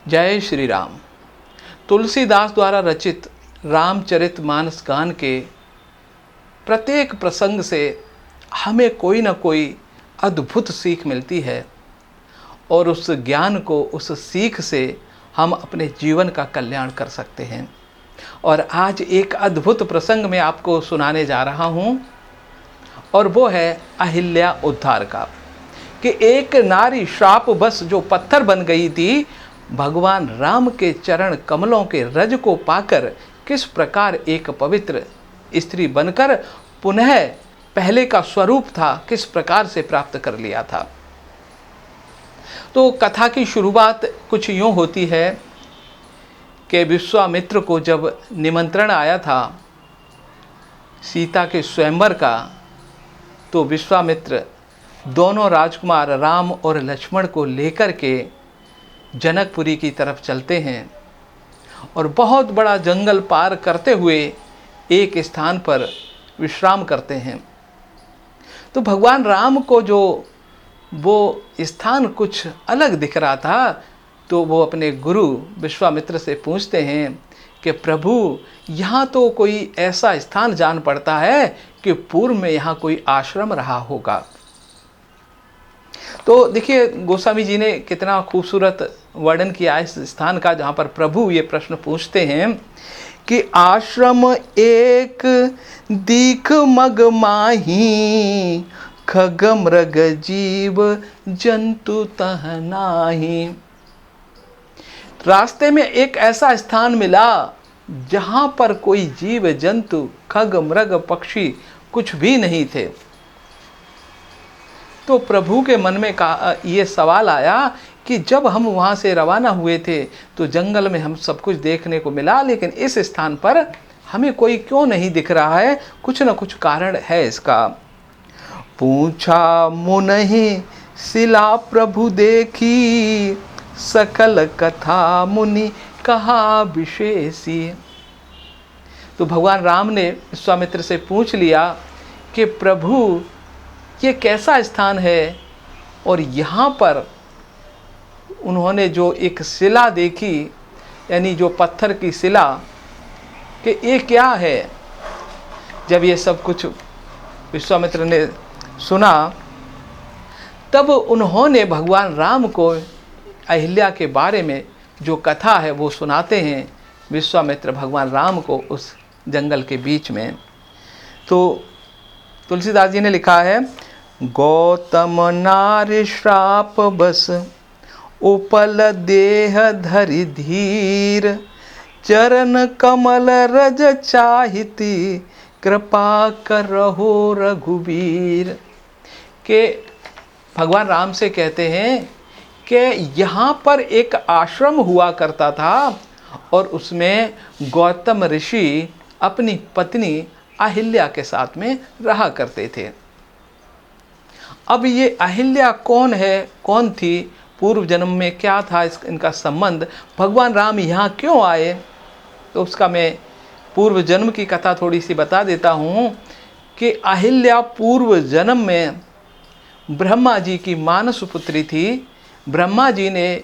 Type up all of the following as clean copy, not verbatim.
जय श्री राम। तुलसीदास द्वारा रचित रामचरितमानस गान के प्रत्येक प्रसंग से हमें कोई न कोई अद्भुत सीख मिलती है और उस ज्ञान को, उस सीख से हम अपने जीवन का कल्याण कर सकते हैं। और आज एक अद्भुत प्रसंग मैं आपको सुनाने जा रहा हूँ और वो है अहिल्या उद्धार का। कि एक नारी श्राप बस जो पत्थर बन गई थी, भगवान राम के चरण कमलों के रज को पाकर किस प्रकार एक पवित्र स्त्री बनकर पुनः पहले का स्वरूप था किस प्रकार से प्राप्त कर लिया था। तो कथा की शुरुआत कुछ यूँ होती है कि विश्वामित्र को जब निमंत्रण आया था सीता के स्वयंवर का, तो विश्वामित्र दोनों राजकुमार राम और लक्ष्मण को लेकर के जनकपुरी की तरफ चलते हैं और बहुत बड़ा जंगल पार करते हुए एक स्थान पर विश्राम करते हैं। तो भगवान राम को जो वो स्थान कुछ अलग दिख रहा था, तो वो अपने गुरु विश्वामित्र से पूछते हैं कि प्रभु, यहाँ तो कोई ऐसा स्थान जान पड़ता है कि पूर्व में यहाँ कोई आश्रम रहा होगा। तो देखिए गोस्वामी जी ने कितना खूबसूरत वर्णन किया इस स्थान का, जहाँ पर प्रभु ये प्रश्न पूछते हैं कि आश्रम एक दीख मग माही, खग मृग जीव जंतु तह नाही। रास्ते में एक ऐसा स्थान मिला जहाँ पर कोई जीव जंतु, खग मृग पक्षी कुछ भी नहीं थे। तो प्रभु के मन में ये सवाल आया कि जब हम वहाँ से रवाना हुए थे तो जंगल में हम सब कुछ देखने को मिला, लेकिन इस स्थान पर हमें कोई क्यों नहीं दिख रहा है? कुछ न कुछ कारण है इसका। पूछा मुनहि शिला प्रभु देखी, सकल कथा मुनि कहा विशेषी। तो भगवान राम ने विश्वामित्र से पूछ लिया कि प्रभु, ये कैसा स्थान है? और यहाँ पर उन्होंने जो एक शिला देखी, यानी जो पत्थर की शिला, कि ये क्या है? जब ये सब कुछ विश्वामित्र ने सुना, तब उन्होंने भगवान राम को अहिल्या के बारे में जो कथा है वो सुनाते हैं विश्वामित्र भगवान राम को उस जंगल के बीच में। तो तुलसीदास जी ने लिखा है, गौतम नारी श्राप बस उपल देह धरि धीर, चरण कमल रज चाहिति कृपा करहो रघुवीर। के भगवान राम से कहते हैं कि यहाँ पर एक आश्रम हुआ करता था और उसमें गौतम ऋषि अपनी पत्नी अहिल्या के साथ में रहा करते थे। अब ये अहिल्या कौन है, कौन थी, पूर्व जन्म में क्या था इनका संबंध, भगवान राम यहाँ क्यों आए? तो उसका मैं पूर्व जन्म की कथा थोड़ी सी बता देता हूँ कि अहिल्या पूर्व जन्म में ब्रह्मा जी की मानस पुत्री थी। ब्रह्मा जी ने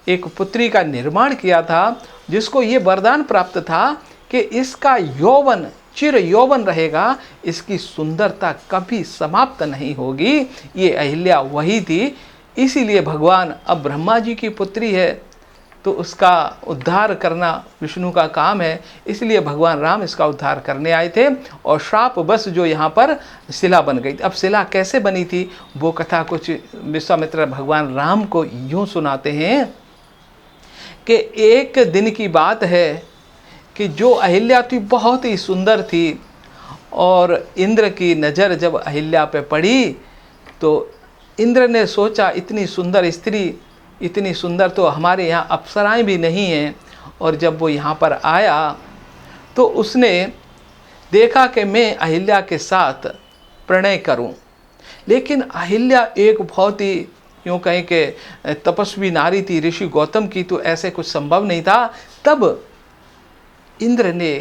एक पुत्री का निर्माण किया था, जिसको ये वरदान प्राप्त था कि इसका यौवन चिर यौवन रहेगा, इसकी सुंदरता कभी समाप्त नहीं होगी। ये अहिल्या वही थी। इसीलिए भगवान, अब ब्रह्मा जी की पुत्री है तो उसका उद्धार करना विष्णु का काम है, इसलिए भगवान राम इसका उद्धार करने आए थे। और श्राप बस जो यहाँ पर शिला बन गई। अब शिला कैसे बनी थी वो कथा कुछ विश्वामित्र भगवान राम को यूँ सुनाते हैं कि एक दिन की बात है कि जो अहिल्या थी बहुत ही सुंदर थी, और इंद्र की नज़र जब अहिल्या पे पड़ी तो इंद्र ने सोचा इतनी सुंदर स्त्री, इतनी सुंदर तो हमारे यहाँ अप्सराएं भी नहीं हैं। और जब वो यहाँ पर आया तो उसने देखा कि मैं अहिल्या के साथ प्रणय करूं, लेकिन अहिल्या एक बहुत ही यूँ कहें कि तपस्वी नारी थी, ऋषि गौतम की, तो ऐसे कुछ संभव नहीं था। तब इंद्र ने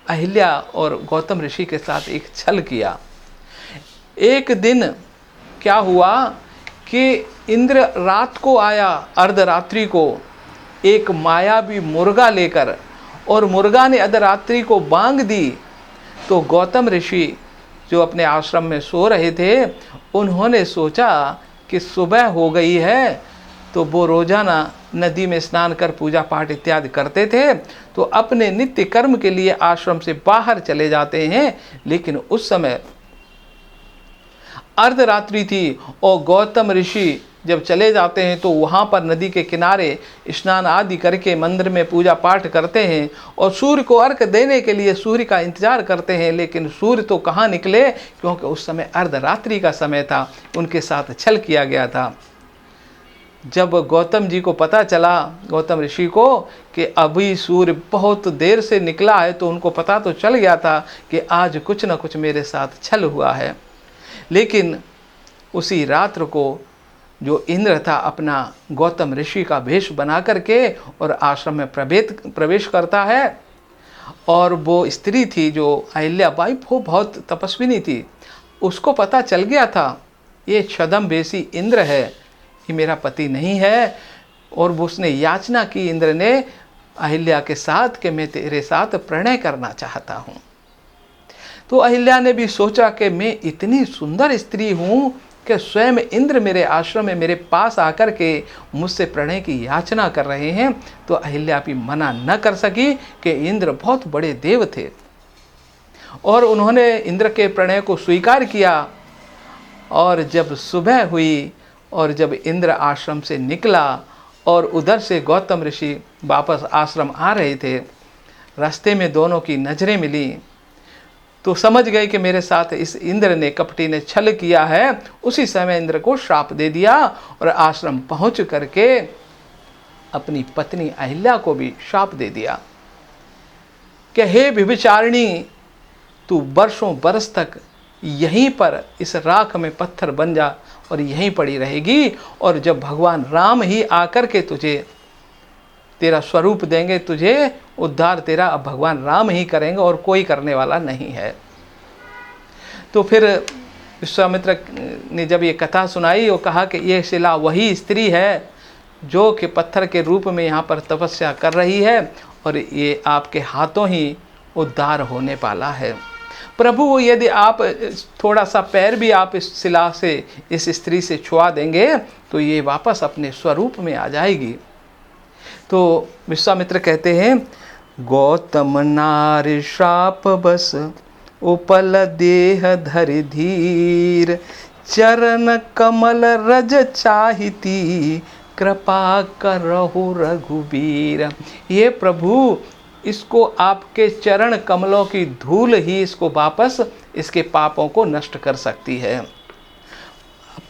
अहिल्या और गौतम ऋषि के साथ एक छल किया। एक दिन क्या हुआ कि इंद्र रात को आया, अर्धरात्रि को, एक मायावी मुर्गा लेकर, और मुर्गा ने अर्धरात्रि को बांग दी। तो गौतम ऋषि जो अपने आश्रम में सो रहे थे, उन्होंने सोचा कि सुबह हो गई है, तो वो रोजाना नदी में स्नान कर पूजा पाठ इत्यादि करते थे, तो अपने नित्य कर्म के लिए आश्रम से बाहर चले जाते हैं। लेकिन उस समय अर्धरात्रि थी और गौतम ऋषि जब चले जाते हैं तो वहाँ पर नदी के किनारे स्नान आदि करके मंदिर में पूजा पाठ करते हैं और सूर्य को अर्घ देने के लिए सूर्य का इंतजार करते हैं। लेकिन सूर्य तो कहाँ निकले, क्योंकि उस समय अर्धरात्रि का समय था, उनके साथ छल किया गया था। जब गौतम जी को पता चला, गौतम ऋषि को, कि अभी सूर्य बहुत देर से निकला है, तो उनको पता तो चल गया था कि आज कुछ न कुछ मेरे साथ छल हुआ है। लेकिन उसी रात्र को जो इंद्र था अपना गौतम ऋषि का वेश बना करके और आश्रम में प्रवेश करता है। और वो स्त्री थी जो अहिल्याबाई, वो बहुत तपस्विनी थी, उसको पता चल गया था ये छद्मवेशी इंद्र है, ये मेरा पति नहीं है। और वो उसने याचना की इंद्र ने अहिल्या के साथ कि मैं तेरे साथ प्रणय करना चाहता हूँ। तो अहिल्या ने भी सोचा कि मैं इतनी सुंदर स्त्री हूँ कि स्वयं इंद्र मेरे आश्रम में मेरे पास आकर के मुझसे प्रणय की याचना कर रहे हैं। तो अहिल्या भी मना न कर सकी कि इंद्र बहुत बड़े देव थे, और उन्होंने इंद्र के प्रणय को स्वीकार किया। और जब सुबह हुई और जब इंद्र आश्रम से निकला और उधर से गौतम ऋषि वापस आश्रम आ रहे थे, रास्ते में दोनों की नज़रें मिली, तो समझ गए कि मेरे साथ इस इंद्र ने, कपटी ने छल किया है। उसी समय इंद्र को श्राप दे दिया और आश्रम पहुंच करके अपनी पत्नी अहिल्या को भी श्राप दे दिया कि हे व्यभिचारिणी, तू वर्षों बरस तक यहीं पर इस राख में पत्थर बन जा और यहीं पड़ी रहेगी, और जब भगवान राम ही आकर के तुझे तेरा स्वरूप देंगे, तुझे उद्धार तेरा अब भगवान राम ही करेंगे और कोई करने वाला नहीं है। तो फिर विश्वामित्र ने जब ये कथा सुनाई और कहा कि ये शिला वही स्त्री है जो कि पत्थर के रूप में यहाँ पर तपस्या कर रही है, और ये आपके हाथों ही उद्धार होने वाला है। प्रभु, यदि आप थोड़ा सा पैर भी आप इस शिला से, इस स्त्री से छुआ देंगे, तो ये वापस अपने स्वरूप में आ जाएगी। तो विश्वामित्र कहते हैं, गौतम नारि श्राप बस उपल देह धरि धीर, चरण कमल रज चाहिती, कृपा करहु रघुबीर। ये प्रभु, इसको आपके चरण कमलों की धूल ही इसको वापस, इसके पापों को नष्ट कर सकती है।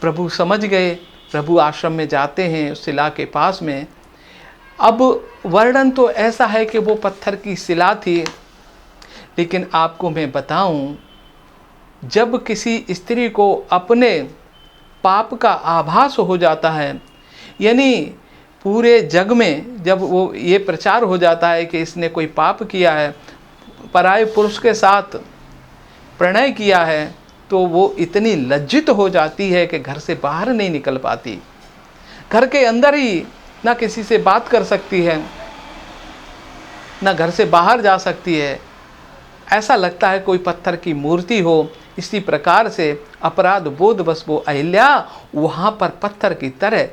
प्रभु समझ गए, प्रभु आश्रम में जाते हैं उस शिला के पास में। अब वर्णन तो ऐसा है कि वो पत्थर की शिला थी, लेकिन आपको मैं बताऊं, जब किसी स्त्री को अपने पाप का आभास हो जाता है, यानी पूरे जग में जब वो ये प्रचार हो जाता है कि इसने कोई पाप किया है, पराये पुरुष के साथ प्रणय किया है, तो वो इतनी लज्जित हो जाती है कि घर से बाहर नहीं निकल पाती, घर के अंदर ही ना किसी से बात कर सकती है, ना घर से बाहर जा सकती है। ऐसा लगता है कोई पत्थर की मूर्ति हो। इसी प्रकार से अपराध बोध बस वो अहिल्या वहाँ पर पत्थर की तरह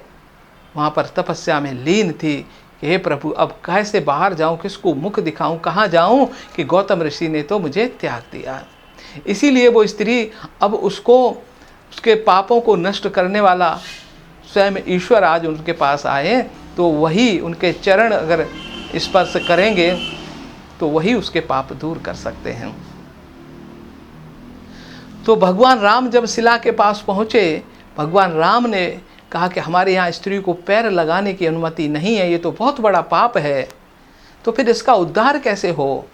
वहाँ पर तपस्या में लीन थी कि हे प्रभु, अब कैसे बाहर जाऊँ, किसको मुख दिखाऊँ, कहाँ जाऊँ कि गौतम ऋषि ने तो मुझे त्याग दिया। इसीलिए वो स्त्री अब उसको, उसके पापों को नष्ट करने वाला स्वयं ईश्वर आज उनके पास आए, तो वही उनके चरण अगर स्पर्श करेंगे तो वही उसके पाप दूर कर सकते हैं। तो भगवान राम जब शिला के पास पहुँचे, भगवान राम ने कहा कि हमारे यहाँ स्त्री को पैर लगाने की अनुमति नहीं है, ये तो बहुत बड़ा पाप है, तो फिर इसका उद्धार कैसे हो।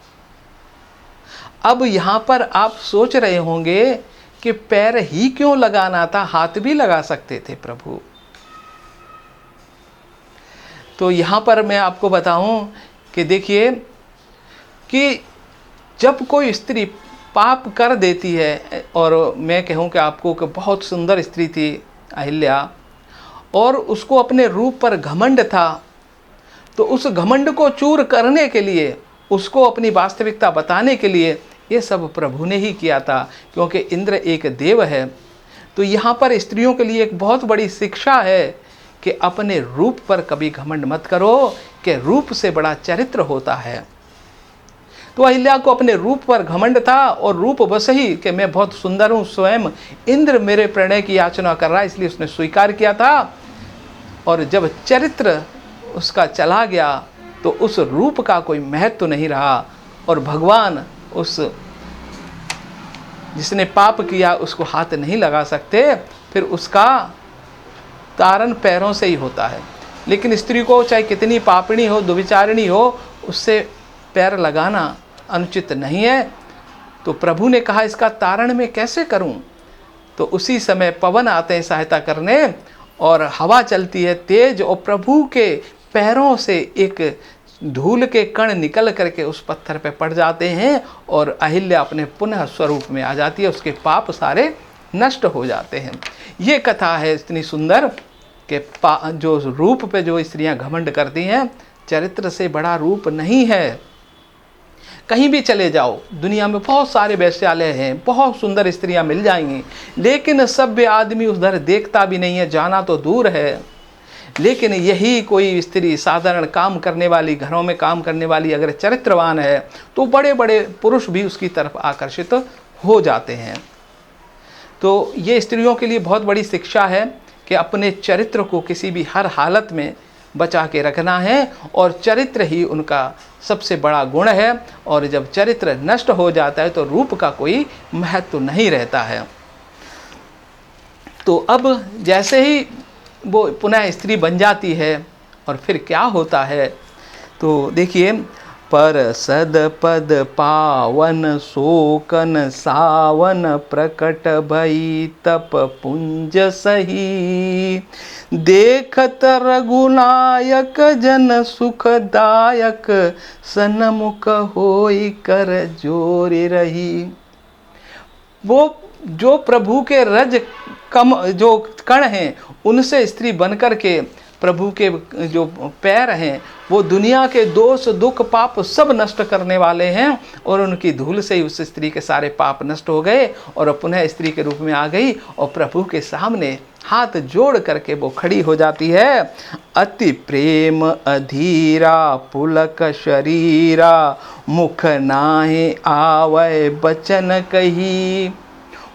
अब यहाँ पर आप सोच रहे होंगे कि पैर ही क्यों लगाना था, हाथ भी लगा सकते थे प्रभु। तो यहाँ पर मैं आपको बताऊं कि देखिए कि जब कोई स्त्री पाप कर देती है, और मैं कहूँ कि आपको कि बहुत सुंदर स्त्री थी अहिल्या, और उसको अपने रूप पर घमंड था, तो उस घमंड को चूर करने के लिए, उसको अपनी वास्तविकता बताने के लिए ये सब प्रभु ने ही किया था, क्योंकि इंद्र एक देव है। तो यहाँ पर स्त्रियों के लिए एक बहुत बड़ी शिक्षा है कि अपने रूप पर कभी घमंड मत करो, कि रूप से बड़ा चरित्र होता है। तो अहिल्या को अपने रूप पर घमंड था, और रूप बस ही कि मैं बहुत सुंदर हूँ, स्वयं इंद्र मेरे प्रणय की याचना कर रहा है, इसलिए उसने स्वीकार किया था। और जब चरित्र उसका चला गया तो उस रूप का कोई महत्व तो नहीं रहा, और भगवान उस जिसने पाप किया उसको हाथ नहीं लगा सकते, फिर उसका तारण पैरों से ही होता है। लेकिन स्त्री को चाहे कितनी पापिणी हो, दुविचारिणी हो, उससे पैर लगाना अनुचित नहीं है। तो प्रभु ने कहा इसका तारण मैं कैसे करूं? तो उसी समय पवन आते हैं सहायता करने, और हवा चलती है तेज, और प्रभु के पैरों से एक धूल के कण निकल करके उस पत्थर पे पड़ जाते हैं, और अहिल्या अपने पुनः स्वरूप में आ जाती है, उसके पाप सारे नष्ट हो जाते हैं। ये कथा है इतनी सुंदर कि जो रूप पे जो स्त्रियां घमंड करती हैं, चरित्र से बड़ा रूप नहीं है। कहीं भी चले जाओ, दुनिया में बहुत सारे वेश्यालय हैं, बहुत सुंदर स्त्रियां मिल जाएंगी, लेकिन सभ्य आदमी उधर देखता भी नहीं है, जाना तो दूर है। लेकिन यही कोई स्त्री साधारण काम करने वाली, घरों में काम करने वाली अगर चरित्रवान है, तो बड़े बड़े पुरुष भी उसकी तरफ आकर्षित हो जाते हैं। तो ये स्त्रियों के लिए बहुत बड़ी शिक्षा है कि अपने चरित्र को किसी भी हर हालत में बचा के रखना है, और चरित्र ही उनका सबसे बड़ा गुण है। और जब चरित्र नष्ट हो जाता है तो रूप का कोई महत्व नहीं रहता है। तो अब जैसे ही वो पुनः स्त्री बन जाती है, और फिर क्या होता है, तो देखिए, पर सद पद पावन शोकन सावन प्रकट भई तप पुंज सही, देखत रघुनायक जन सुखदायक सन्मुख होई कर जोरी रही। वो जो प्रभु के रज कम जो कण हैं, उनसे स्त्री बनकर के प्रभु के जो पैर हैं, वो दुनिया के दोष दुख पाप सब नष्ट करने वाले हैं, और उनकी धूल से ही उस स्त्री के सारे पाप नष्ट हो गए, और पुनः स्त्री के रूप में आ गई, और प्रभु के सामने हाथ जोड़ करके वो खड़ी हो जाती है। अति प्रेम अधीरा पुलक शरीरा, मुख नाहे आवै बचन कही।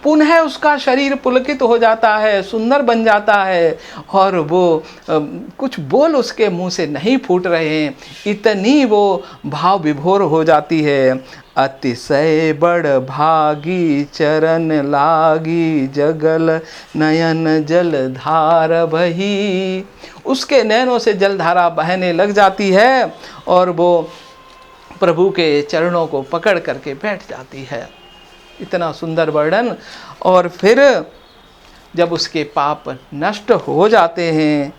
पुनः उसका शरीर पुलकित हो जाता है, सुंदर बन जाता है, और वो कुछ बोल उसके मुंह से नहीं फूट रहे हैं, इतनी वो भाव विभोर हो जाती है। अतिशय बड़ भागी चरण लागी, जगल नयन जल धार बही। उसके नयनों से जलधारा बहने लग जाती है, और वो प्रभु के चरणों को पकड़ करके बैठ जाती है। इतना सुंदर वर्णन। और फिर जब उसके पाप नष्ट हो जाते हैं,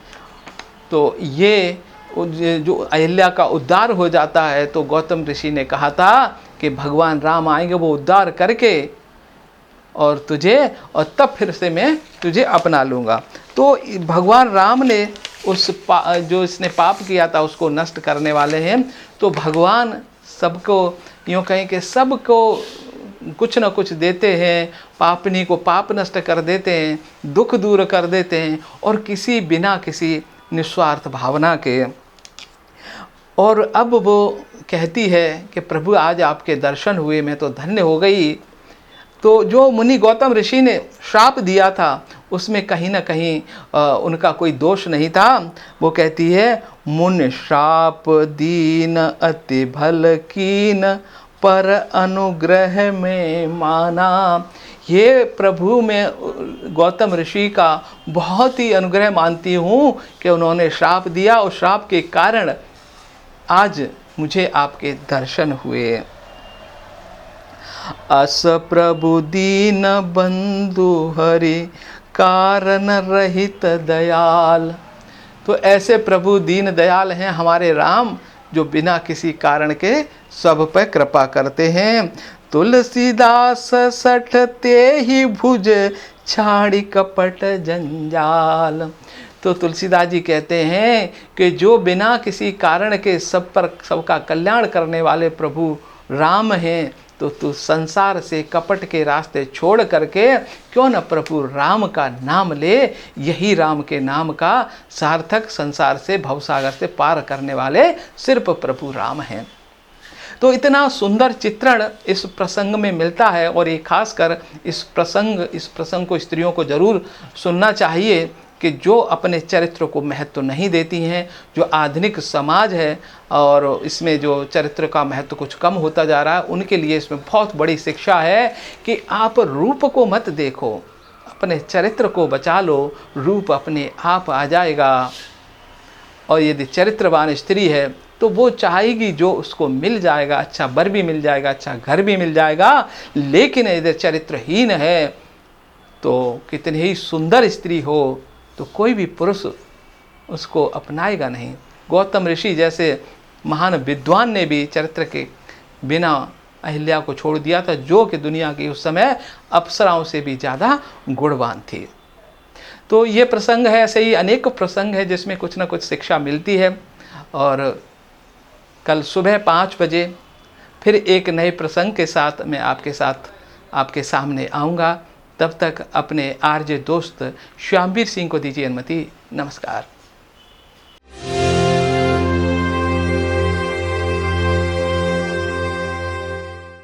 तो ये जो अहिल्या का उद्धार हो जाता है, तो गौतम ऋषि ने कहा था कि भगवान राम आएंगे, वो उद्धार करके और तुझे, और तब फिर से मैं तुझे अपना लूँगा। तो भगवान राम ने जो इसने पाप किया था उसको नष्ट करने वाले हैं। तो भगवान सबको, यूँ कहें कि सबको कुछ न कुछ देते हैं, पापनी को पाप नष्ट कर देते हैं, दुख दूर कर देते हैं, और किसी बिना किसी निस्वार्थ भावना के। और अब वो कहती है कि प्रभु आज आपके दर्शन हुए, मैं तो धन्य हो गई। तो जो मुनि गौतम ऋषि ने श्राप दिया था उसमें कहीं ना कहीं उनका कोई दोष नहीं था। वो कहती है, मुन श्राप दीन अति भल कीन, पर अनुग्रह में माना। ये प्रभु में गौतम ऋषि का बहुत ही अनुग्रह मानती हूँ कि उन्होंने श्राप दिया, और श्राप के कारण आज मुझे आपके दर्शन हुए। अस प्रभु दीन बंधु हरि, कारण रहित दयाल। तो ऐसे प्रभु दीन दयाल हैं हमारे राम, जो बिना किसी कारण के सब पर कृपा करते हैं। तुलसीदास सठ ते ही भुज, छाड़ी कपट जंजाल। तो तुलसीदास जी कहते हैं कि जो बिना किसी कारण के सबका कल्याण करने वाले प्रभु राम हैं, तो तू संसार से कपट के रास्ते छोड़ करके क्यों न प्रभु राम का नाम ले। यही राम के नाम का सार्थक, संसार से भवसागर से पार करने वाले सिर्फ प्रभु राम हैं। तो इतना सुंदर चित्रण इस प्रसंग में मिलता है, और ये खासकर इस प्रसंग को स्त्रियों को जरूर सुनना चाहिए कि जो अपने चरित्र को महत्व नहीं देती हैं, जो आधुनिक समाज है और इसमें जो चरित्र का महत्व कुछ कम होता जा रहा है, उनके लिए इसमें बहुत बड़ी शिक्षा है कि आप रूप को मत देखो, अपने चरित्र को बचा लो, रूप अपने आप आ जाएगा। और यदि चरित्रवान स्त्री है तो वो चाहेगी जो उसको मिल जाएगा, अच्छा वर भी मिल जाएगा, अच्छा घर भी मिल जाएगा। लेकिन यदि चरित्रहीन है तो कितनी ही सुंदर स्त्री हो तो कोई भी पुरुष उसको अपनाएगा नहीं। गौतम ऋषि जैसे महान विद्वान ने भी चरित्र के बिना अहिल्या को छोड़ दिया था, जो कि दुनिया की उस समय अप्सराओं से भी ज़्यादा गुणवान थी। तो ये प्रसंग है, ऐसे ही अनेक प्रसंग है जिसमें कुछ ना कुछ शिक्षा मिलती है। और कल सुबह 5 बजे फिर एक नए प्रसंग के साथ मैं आपके सामने आऊँगा। तब तक अपने आरजे दोस्त श्यामवीर सिंह को दीजिए अनुमति। नमस्कार।